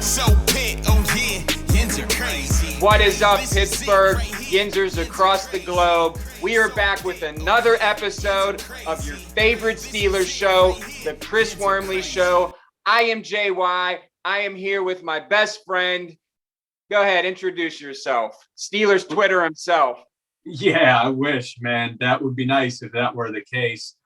So pit, oh yeah, Yins are crazy. What is up, Pittsburgh? Yinzers across the globe. We are back with another episode of your favorite Steelers show, the Chris Wormley Show. I am JY. I am here with my best friend. Go ahead, introduce yourself. Steelers Twitter himself. Yeah, I wish, man. That would be nice if that were the case.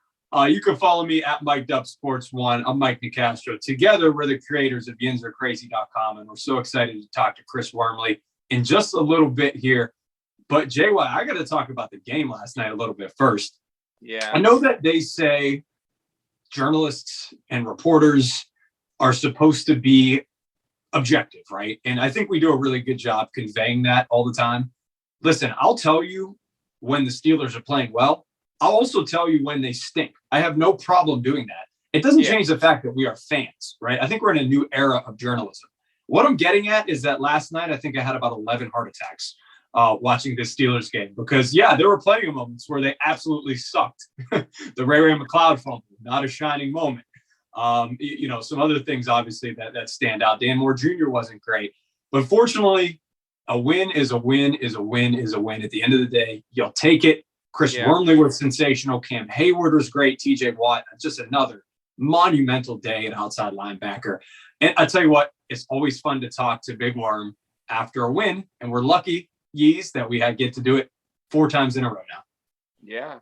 You can follow me at Mike Dub Sports One. I'm Mike Nicastro. Together, we're the creators of YinzerCrazy.com, and we're so excited to talk to Chris Wormley in just a little bit here. But JY, I got to talk about the game last night a little bit first. Yeah, I know that they say journalists and reporters are supposed to be objective, right? And I think we do a really good job conveying that all the time. Listen, I'll tell you when the Steelers are playing well. I'll also tell you when they stink. I have no problem doing that. It doesn't change the fact that we are fans, right? I think we're in a new era of journalism. What I'm getting at is that last night, I think I had about 11 heart attacks watching this Steelers game because, there were plenty of moments where they absolutely sucked. The Ray McLeod fumble, not a shining moment. Some other things, obviously, that stand out. Dan Moore Jr. wasn't great. But fortunately, a win is a win is a win is a win. At the end of the day, you'll take it. Chris Wormley was sensational. Cam Heyward was great. TJ Watt, just another monumental day at outside linebacker. And I tell you what, it's always fun to talk to Big Worm after a win. And we're lucky, Yeez, that we get to do it 4 times in a row now. Yeah.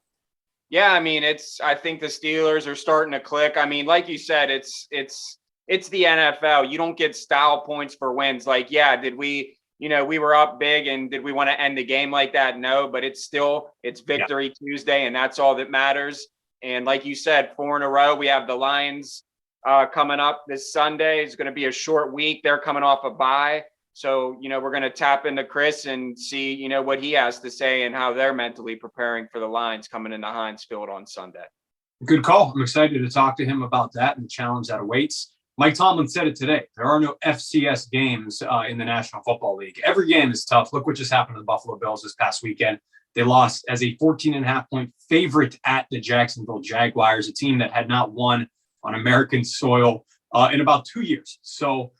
Yeah, I mean, I think the Steelers are starting to click. I mean, like you said, it's the NFL. You don't get style points for wins. Like, did we were up big and did we want to end the game like that? No, but it's Victory Tuesday, and that's all that matters. And like you said, 4 in a row. We have the Lions coming up this Sunday. It's going to be a short week. They're coming off a bye. So, we're going to tap into Chris and see, what he has to say and how they're mentally preparing for the Lions coming into Heinz Field on Sunday. Good call. I'm excited to talk to him about that and the challenge that awaits. Mike Tomlin said it today. There are no FCS games in the National Football League. Every game is tough. Look what just happened to the Buffalo Bills this past weekend. They lost as a 14.5-point favorite at the Jacksonville Jaguars, a team that had not won on American soil in about 2 years. So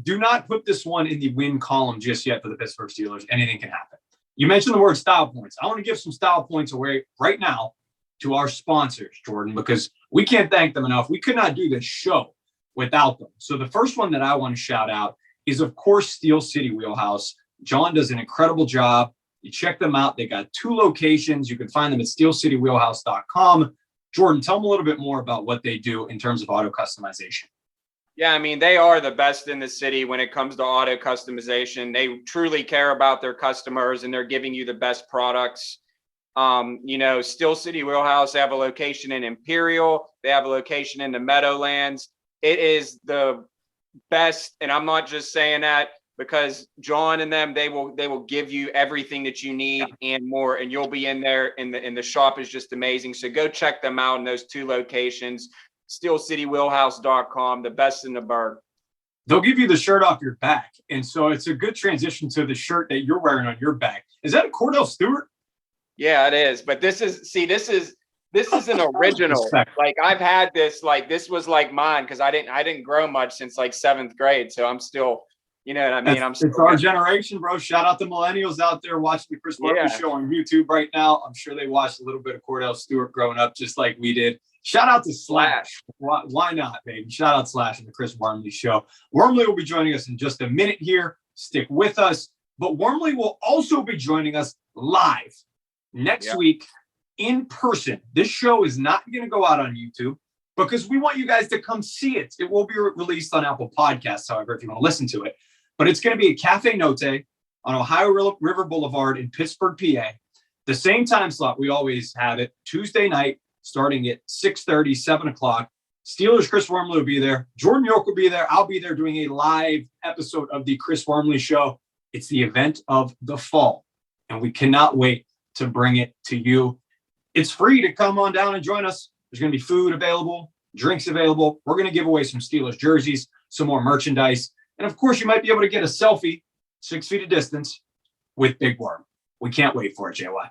do not put this one in the win column just yet for the Pittsburgh Steelers. Anything can happen. You mentioned the word style points. I want to give some style points away right now to our sponsors, Jordan, because we can't thank them enough. We could not do this show without them. So the first one that I want to shout out is, of course, Steel City Wheelhouse. John does an incredible job. You check them out. They got 2 locations. You can find them at steelcitywheelhouse.com. Jordan, tell them a little bit more about what they do in terms of auto customization. Yeah, I mean, they are the best in the city when it comes to auto customization. They truly care about their customers, and they're giving you the best products. Steel City Wheelhouse, they have a location in Imperial. They have a location in the Meadowlands. It is the best, and I'm not just saying that because John and them, they will give you everything that you need and more, and you'll be in there, and the shop is just amazing. So go check them out in those 2 locations, steelcitywheelhouse.com, the best in the burg. They'll give you the shirt off your back, and so it's a good transition to the shirt that you're wearing on your back. Is that a Cordell Stewart? Yeah, it is, but this is an original. Like I've had this, like this was like mine because I didn't grow much since like 7th grade. So I'm still, you know what I mean? It's our generation, bro. Shout out to millennials out there watching the Chris Wormley Show on YouTube right now. I'm sure they watched a little bit of Cordell Stewart growing up just like we did. Shout out to Slash. Why not, baby? Shout out Slash on the Chris Wormley Show. Wormley will be joining us in just a minute here. Stick with us. But Wormley will also be joining us live next week in person. This show is not going to go out on YouTube because we want you guys to come see it. It will be released on Apple Podcasts, however, if you want to listen to it. But it's going to be at Cafe Note on Ohio River Boulevard in Pittsburgh, PA. The same time slot we always have it, Tuesday night, starting at 6:30, 7 o'clock. Steelers Chris Wormley will be there. Jordan York will be there. I'll be there doing a live episode of the Chris Wormley Show. It's the event of the fall, and we cannot wait to bring it to you. It's free to come on down and join us. There's going to be food available, drinks available. We're going to give away some Steelers jerseys, some more merchandise. And of course, you might be able to get a selfie 6 feet of distance with Big Worm. We can't wait for it, JY.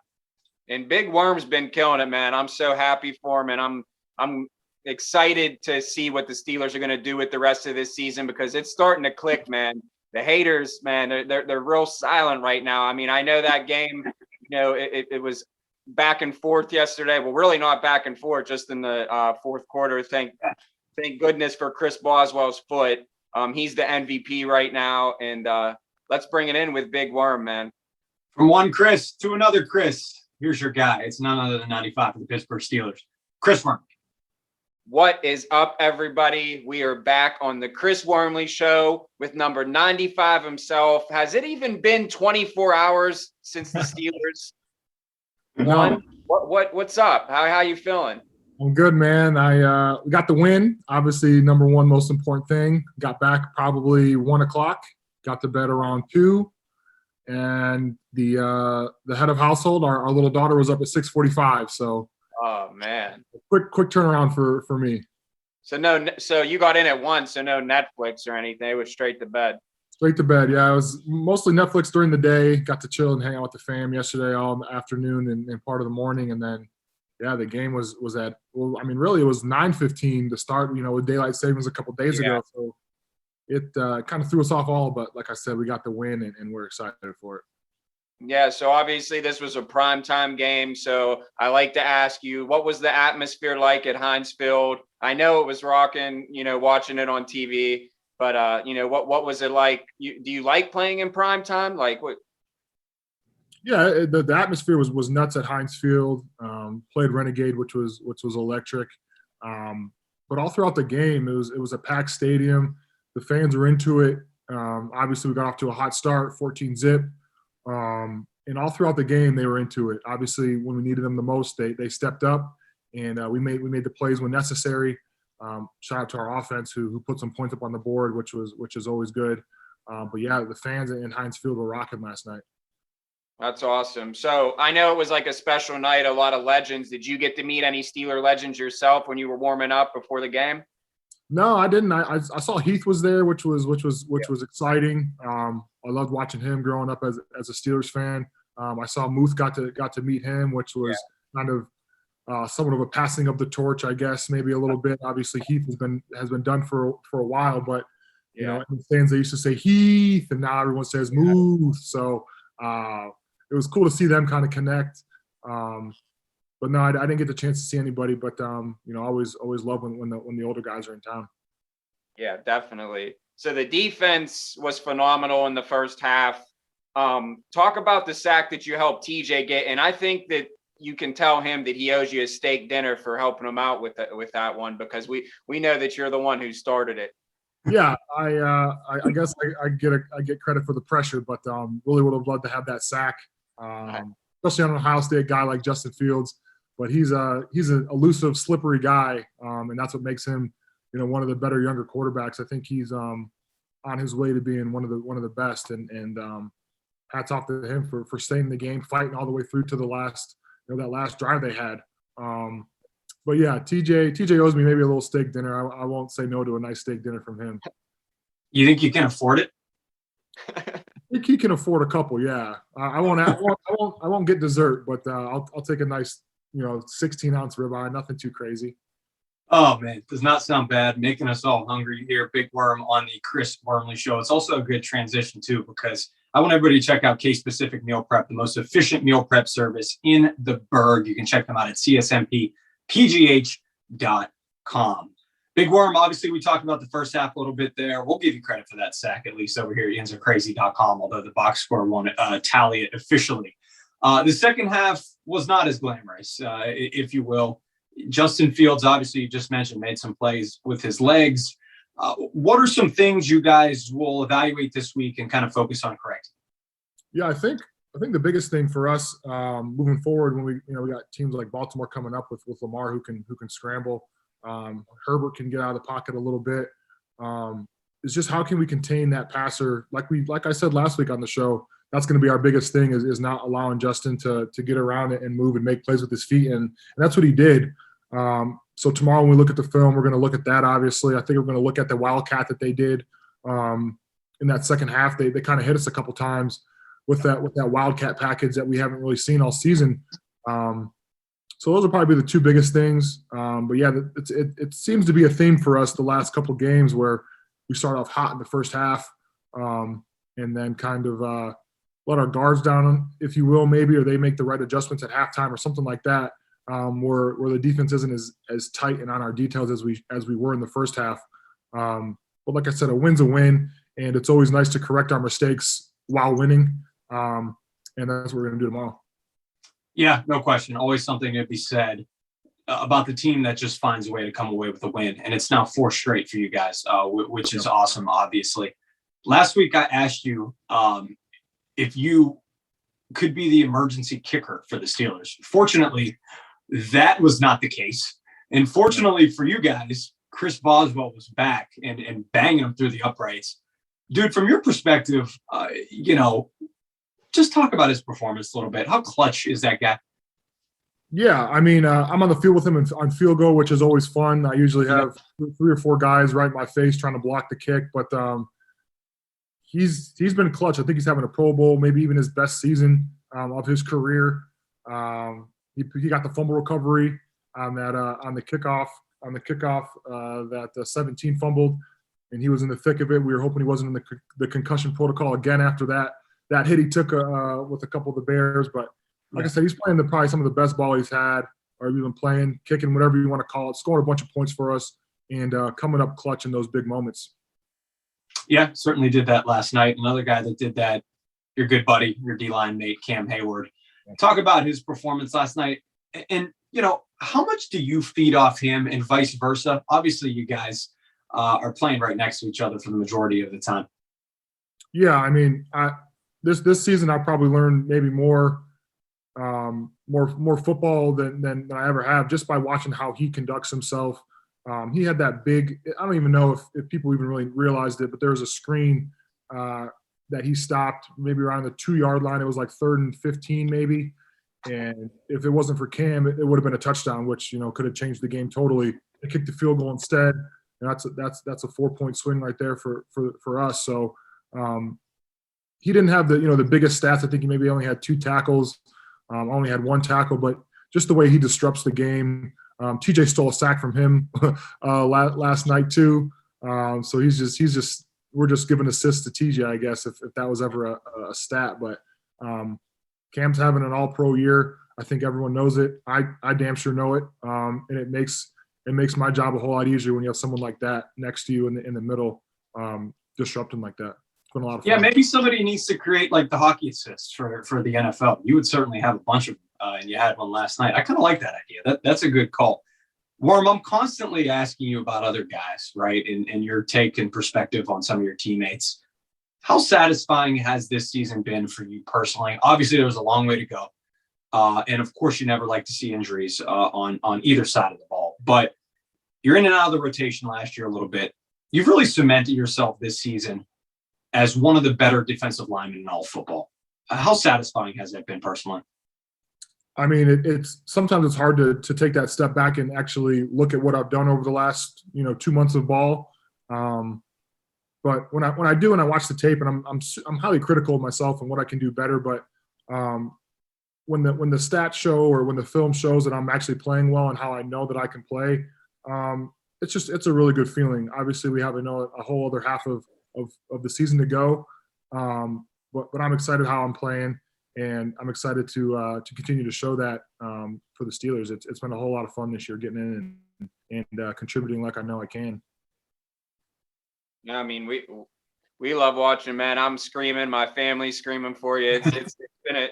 And Big Worm's been killing it, man. I'm so happy for him. And I'm excited to see what the Steelers are going to do with the rest of this season because it's starting to click, man. The haters, man, they're real silent right now. I mean, I know that game, it was back and forth yesterday. Well, really not back and forth, just in the fourth quarter. Thank goodness for Chris Boswell's foot. He's the MVP right now, and let's bring it in with Big Worm, man. From one Chris to another Chris, here's your guy. It's none other than 95 for the Pittsburgh Steelers. Chris Wormley. What is up, everybody? We are back on the Chris Wormley Show with number 95 himself. Has it even been 24 hours since the Steelers won? What's up? How you feeling? I'm good, man. We got the win. Obviously, number one most important thing. Got back probably 1 o'clock. Got to bed around 2. And the head of household, our little daughter, was up at 6:45. So. Oh man! Quick turnaround for me. So you got in at 1, so no Netflix or anything. It was straight to bed. Straight to bed. Yeah, it was mostly Netflix during the day. Got to chill and hang out with the fam yesterday all the afternoon and part of the morning, and then the game was at. Well, I mean, really, it was 9:15 to start. With daylight savings a couple days ago, so it kind of threw us off all. But like I said, we got the win, and we're excited for it. Yeah, so obviously this was a primetime game. So I like to ask you, what was the atmosphere like at Heinz Field? I know it was rocking, watching it on TV, but what was it like? Do you like playing in primetime? Like what? Yeah, the atmosphere was nuts at Heinz Field. Played Renegade, which was electric. But all throughout the game, it was a packed stadium. The fans were into it. Obviously, we got off to a hot start, 14-zip. And all throughout the game, they were into it. Obviously, when we needed them the most, they stepped up, and we made the plays when necessary. Shout out to our offense who put some points up on the board, which is always good. But yeah, the fans in Heinz Field were rocking last night. That's awesome. So I know it was like a special night, a lot of legends. Did you get to meet any Steeler legends yourself when you were warming up before the game? No, I didn't. I saw Heath was there, which was exciting. I loved watching him growing up as a Steelers fan. I saw Muth got to meet him, which was kind of somewhat of a passing of the torch, I guess, maybe a little bit. Obviously, Heath has been done for a while, but in the fans they used to say Heath, and now everyone says Muth. So it was cool to see them kind of connect. But no, I didn't get the chance to see anybody. But always love when the older guys are in town. Yeah, definitely. So the defense was phenomenal in the first half. Talk about the sack that you helped TJ get, and I think that you can tell him that he owes you a steak dinner for helping him out with that one, because we know that you're the one who started it. Yeah, I guess I get credit for the pressure, but really would have loved to have that sack, especially on an Ohio State guy like Justin Fields. But he's an elusive, slippery guy, and that's what makes him, one of the better younger quarterbacks. I think he's on his way to being one of the best, and hats off to him for staying in the game, fighting all the way through to the last, that last drive they had. But yeah, TJ owes me maybe a little steak dinner. I won't say no to a nice steak dinner from him. You think you can afford it? I think he can afford a couple. Yeah, I won't get dessert, but I'll take a nice 16-ounce ribeye, nothing too crazy. Oh man, does not sound bad. Making us all hungry here. Big Worm on the Chris Wormley Show. It's also a good transition too, because I want everybody to check out Case Pacific Meal Prep, the most efficient meal prep service in the burg. You can check them out at csmpgh.com. Big Worm, obviously we talked about the first half a little bit there. We'll give you credit for that sack, at least over here at yinzercrazy.com, although the box score won't tally it officially. The second half was not as glamorous, if you will. Justin Fields, obviously, you just mentioned, made some plays with his legs. What are some things you guys will evaluate this week and kind of focus on correcting? Yeah, I think the biggest thing for us moving forward, when we got teams like Baltimore coming up with Lamar who can scramble, Herbert can get out of the pocket a little bit. It's just how can we contain that passer? Like I said last week on the show, that's going to be our biggest thing is not allowing Justin to get around it and move and make plays with his feet, and that's what he did. So tomorrow when we look at the film, we're going to look at that. Obviously, I think we're going to look at the Wildcat that they did in that second half. They kind of hit us a couple times with that Wildcat package that we haven't really seen all season. So So those will probably be the two biggest things. But yeah, it seems to be a theme for us the last couple of games where we start off hot in the first half, and then kind of let our guards down, if you will, maybe, or they make the right adjustments at halftime or something like that, where the defense isn't as tight and on our details as we were in the first half. But like I said, a win's a win, and it's always nice to correct our mistakes while winning, and that's what we're going to do tomorrow. Yeah, no question. Always something to be said about the team that just finds a way to come away with a win. And it's now 4 straight for you guys, which is awesome, obviously. Last week, I asked you if you could be the emergency kicker for the Steelers. Fortunately, that was not the case. And fortunately for you guys, Chris Boswell was back and banging them through the uprights. Dude, from your perspective, just talk about his performance a little bit. How clutch is that guy? Yeah, I mean, I'm on the field with him on field goal, which is always fun. I usually have 3 or 4 guys right in my face trying to block the kick, but he's been clutch. I think he's having a Pro Bowl, maybe even his best season of his career. He got the fumble recovery on the kickoff that 17 fumbled, and he was in the thick of it. We were hoping he wasn't in the concussion protocol again after that hit he took with a couple of the Bears. But like I said, he's playing probably some of the best ball he's had, or even playing, kicking, whatever you want to call it, scoring a bunch of points for us, and coming up clutch in those big moments. Yeah, certainly did that last night. Another guy that did that, your good buddy, your D-line mate, Cam Heyward. Talk about his performance last night. And, how much do you feed off him and vice versa? Obviously, you guys are playing right next to each other for the majority of the time. Yeah, I mean, this season I probably learned maybe more football than I ever have just by watching how he conducts himself. He had that big – I don't even know if people even really realized it, but there was a screen that he stopped maybe around the 2-yard line. It was like 3rd and 15 maybe. And if it wasn't for Cam, it would have been a touchdown, which, could have changed the game totally. They kicked the field goal instead. And that's a 4-point swing right there for us. So he didn't have the biggest stats. I think he maybe only had 2 tackles, only had 1 tackle, but just the way he disrupts the game. TJ stole a sack from him last night too. So we're just giving assists to TJ, I guess, if that was ever a stat. But Cam's having an all-pro year. I think everyone knows it. I damn sure know it. And it makes my job a whole lot easier when you have someone like that next to you in the middle, disrupting like that. It's been a lot of fun. Yeah, maybe somebody needs to create like the hockey assists for the NFL. You would certainly have a bunch of them, and you had one last night. I kind of like that idea. That's a good call. Worm, I'm constantly asking you about other guys, right? And your take and perspective on some of your teammates. How satisfying has this season been for you personally? Obviously, there was a long way to go. And of course, you never like to see injuries on either side of the ball. But you're in and out of the rotation last year a little bit. You've really cemented yourself this season as one of the better defensive linemen in all football. How satisfying has that been personally? I mean, it's sometimes it's hard to take that step back and actually look at what I've done over the last 2 months of ball. But when I do and I watch the tape, and I'm highly critical of myself and what I can do better. But when the stats show or when the film shows that I'm actually playing well and how I know that I can play, it's a really good feeling. Obviously, we have a whole other half of the season to go, but I'm excited how I'm playing, and I'm excited to continue to show that for the Steelers. It's been a whole lot of fun this year getting in and contributing like I know I can. No, I mean, we love watching, man. I'm screaming. My family's screaming for you. It's been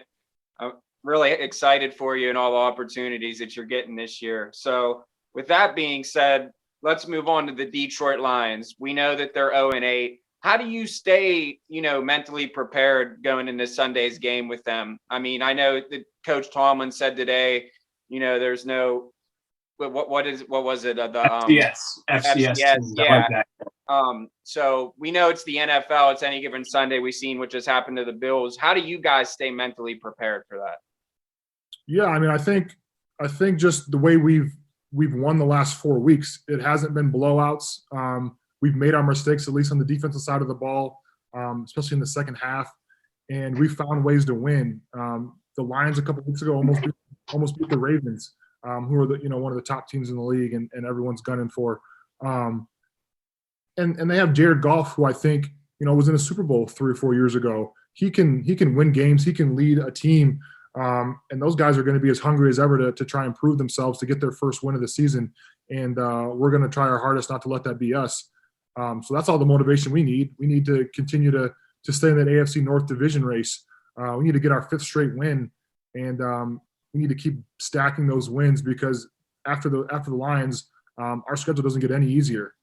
I'm really excited for you and all the opportunities that you're getting this year. So with that being said, let's move on to the Detroit Lions. We know that they're 0-8. How do you stay, mentally prepared going into Sunday's game with them? I mean, I know that Coach Tomlin said today, there's no what was it? The FCS. Yeah. Like that. So we know it's the NFL. It's any given Sunday. We've seen what just happened to the Bills. How do you guys stay mentally prepared for that? Yeah, I mean, I think just the way we've won the last 4 weeks, it hasn't been blowouts. We've made our mistakes, at least on the defensive side of the ball, especially in the second half, and we found ways to win. The Lions a couple weeks ago almost beat the Ravens. who are one of the top teams in the league, and everyone's gunning for. And they have Jared Goff, who I think was in a Super Bowl 3 or 4 years ago. He can win games. He can lead a team. And those guys are going to be as hungry as ever to try and prove themselves to get their first win of the season. And we're going to try our hardest not to let that be us. So that's all the motivation we need. We need to continue to stay in that AFC North division race. We need to get our 5th straight win, and we need to keep stacking those wins, because after the Lions, our schedule doesn't get any easier.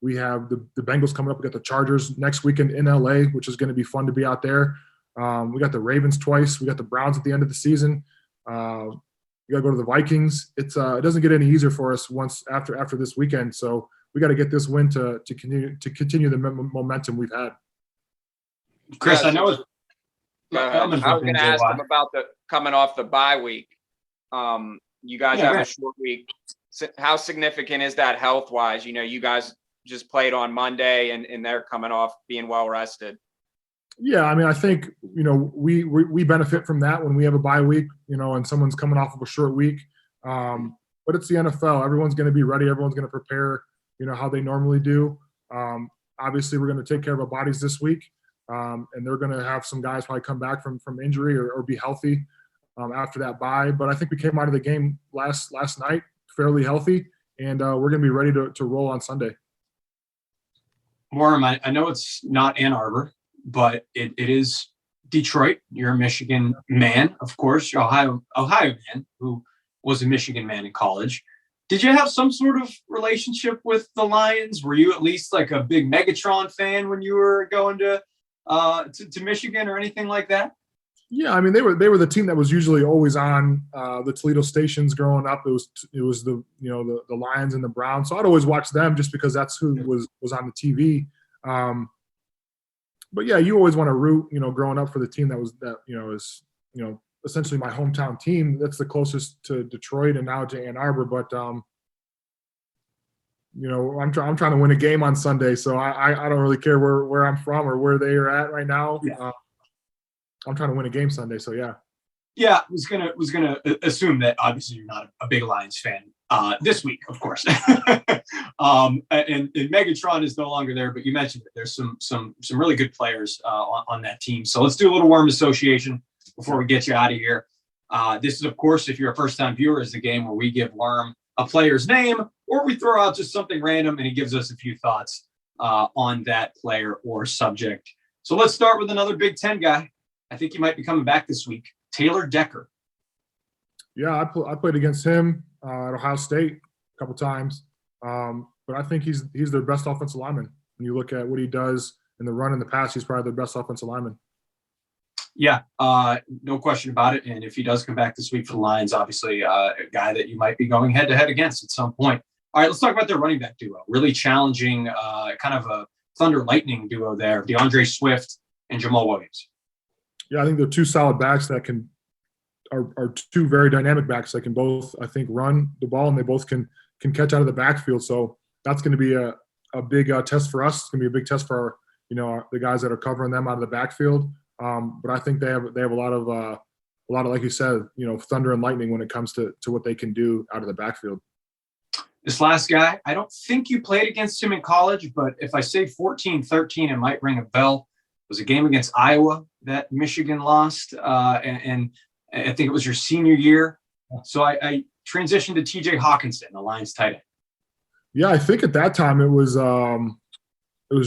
We have the Bengals coming up. We got the Chargers next weekend in LA, which is going to be fun to be out there. We got the Ravens twice. We got the Browns at the end of the season. We got to go to the Vikings. It doesn't get any easier for us once after this weekend. So we got to get this win to continue the momentum we've had. Chris, I know. I was going to ask him about the coming off the bye week. You guys have a short week. How significant is that health-wise? You guys just played on Monday, and they're coming off being well rested. Yeah, I mean, I think we benefit from that when we have a bye week, and someone's coming off of a short week. But it's the NFL. Everyone's going to be ready. Everyone's going to prepare, how they normally do. Obviously, we're going to take care of our bodies this week, and they're going to have some guys probably come back from injury or be healthy after that bye. But I think we came out of the game last night fairly healthy, and we're going to be ready to roll on Sunday. Worm, I know it's not Ann Arbor, but it is Detroit. You're a Michigan man, of course. You're Ohio man who was a Michigan man in college. Did you have some sort of relationship with the Lions? Were you at least like a big Megatron fan when you were going to Michigan or anything like that? Yeah, I mean they were the team that was usually always on the Toledo stations growing up. It was the the Lions and the Browns. So I'd always watch them just because that's who was on the TV. But yeah, you always want to root, growing up for the team is essentially my hometown team. That's the closest to Detroit and now to Ann Arbor. But I'm trying to win a game on Sunday, so I don't really care where I'm from or where they are at right now. Yeah. I'm trying to win a game Sunday, so yeah. Yeah, was gonna assume that obviously you're not a big Lions fan this week, of course. and Megatron is no longer there, but you mentioned that there's some really good players on that team. So let's do a little Worm Association before we get you out of here. This is, of course, if you're a first-time viewer, is the game where we give Worm a player's name, or we throw out just something random and he gives us a few thoughts on that player or subject. So let's start with another Big Ten guy. I think he might be coming back this week. Taylor Decker. Yeah, I played against him at Ohio State a couple times. But I think he's their best offensive lineman. When you look at what he does in the run and the pass, he's probably their best offensive lineman. Yeah, no question about it. And if he does come back this week for the Lions, obviously a guy that you might be going head-to-head against at some point. All right, let's talk about their running back duo. Really challenging, kind of a thunder lightning duo there, DeAndre Swift and Jamal Williams. Yeah, I think they're two solid backs that are two very dynamic backs that can both, I think, run the ball, and they both can catch out of the backfield. So that's going to be a big test for us. It's going to be a big test for the guys that are covering them out of the backfield. But I think they have a lot of like you said, thunder and lightning when it comes to what they can do out of the backfield. This last guy, I don't think you played against him in college, but if I say 14-13, it might ring a bell. It was a game against Iowa that Michigan lost, and I think it was your senior year. So I transitioned to TJ Hawkinson, the Lions tight end. Yeah, I think at that time it was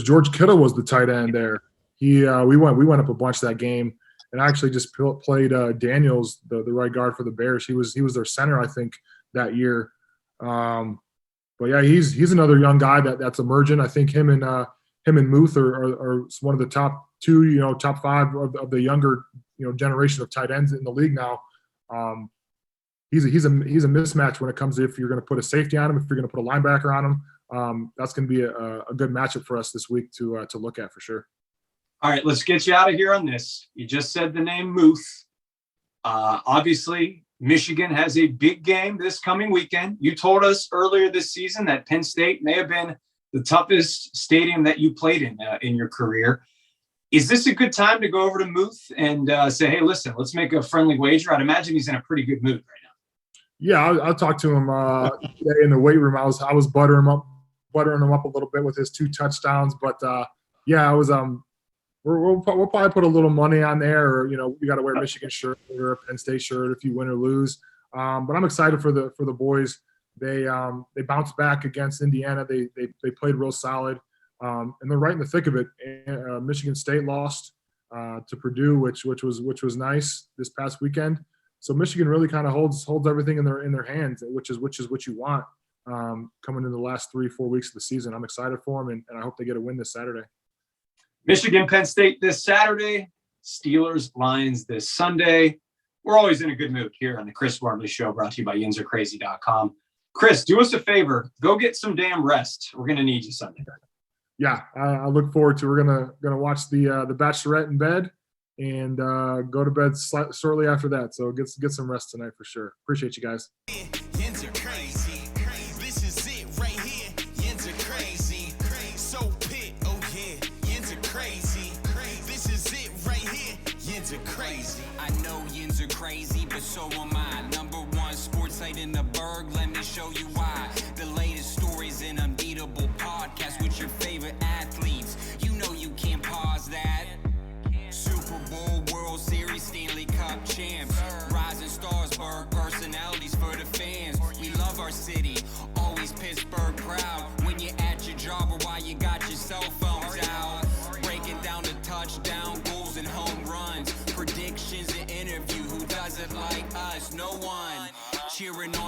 George Kittle was the tight end there. We went up a bunch that game, and I actually just played Daniels, the right guard for the Bears. He was their center, I think, that year. But yeah, he's another young guy that's emerging. I think him and Muth are one of the top two, top five of the younger, generation of tight ends in the league now. He's a mismatch when it comes to if you're going to put a safety on him, if you're going to put a linebacker on him. That's going to be a good matchup for us this week to look at for sure. All right, let's get you out of here on this. You just said the name Muth. Obviously, Michigan has a big game this coming weekend. You told us earlier this season that Penn State may have been the toughest stadium that you played in your career. Is this a good time to go over to Muth and say, hey, listen, let's make a friendly wager? I'd imagine he's in a pretty good mood right now. Yeah, I'll talk to him today in the weight room. I was buttering him up a little bit with his 2 touchdowns. But yeah, I was we'll probably put a little money on there, or you got to wear a Michigan shirt or a Penn State shirt if you win or lose. But I'm excited for the boys. They bounced back against Indiana. They played real solid, and they're right in the thick of it. Michigan State lost to Purdue, which was nice this past weekend. So Michigan really kind of holds everything in their hands, which is what you want coming in the last 3-4 weeks of the season. I'm excited for them, and I hope they get a win this Saturday. Michigan, Penn State this Saturday. Steelers, Lions this Sunday. We're always in a good mood here on the Chris Wormley Show, brought to you by yinzercrazy.com. Chris, do us a favor. Go get some damn rest. We're going to need you Sunday. Yeah, I look forward to. We're gonna watch the Bachelorette in bed and go to bed shortly after that. So get some rest tonight for sure. Appreciate you guys. Yins are crazy. This is it right here. Yins are crazy. So pit, oh yeah. Yins are crazy. This is it right here. Yins are crazy. I know yins are crazy, but so am I. Number 1 sports site in the burg. Let me show you why. The latest stories in unbeatable podcast with your favorite athletes. You know you can't pause that. Super Bowl, World Series, Stanley Cup champs, rising stars, Berg personalities for the fans. We love our city, always Pittsburgh proud. When you're at your job or while you got your cell phones out, breaking down the touchdown goals and home runs, predictions and interview. Who does it like us? No one. Cheering on